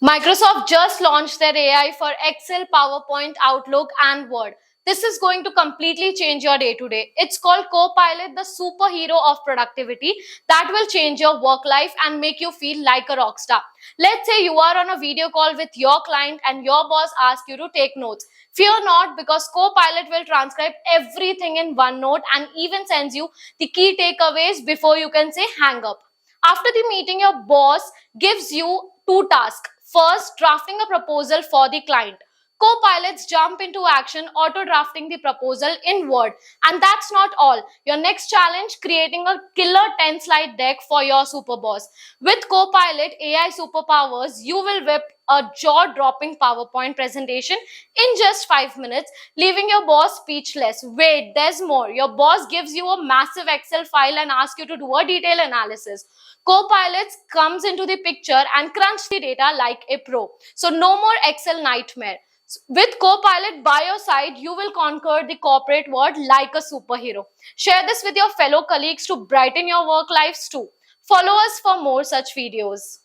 Microsoft just launched their AI for Excel, PowerPoint, Outlook, and Word. This is going to completely change your day to day. It's called Copilot, the superhero of productivity that will change your work life and make you feel like a rock star. Let's say you are on a video call with your client and your boss asks you to take notes. Fear not, because Copilot will transcribe everything in one note and even sends you the key takeaways before you can say hang up. After the meeting, your boss gives you two tasks. First, drafting a proposal for the client. Co-pilots jump into action, auto-drafting the proposal in Word. And that's not all. Your next challenge, creating a killer 10-slide deck for your super boss. With Copilot AI superpowers, you will whip a jaw-dropping PowerPoint presentation in just 5 minutes, leaving your boss speechless. Wait, there's more. Your boss gives you a massive Excel file and asks you to do a detailed analysis. Copilots comes into the picture and crunch the data like a pro. So no more Excel nightmare. With Copilot by your side, you will conquer the corporate world like a superhero. Share this with your fellow colleagues to brighten your work lives too. Follow us for more such videos.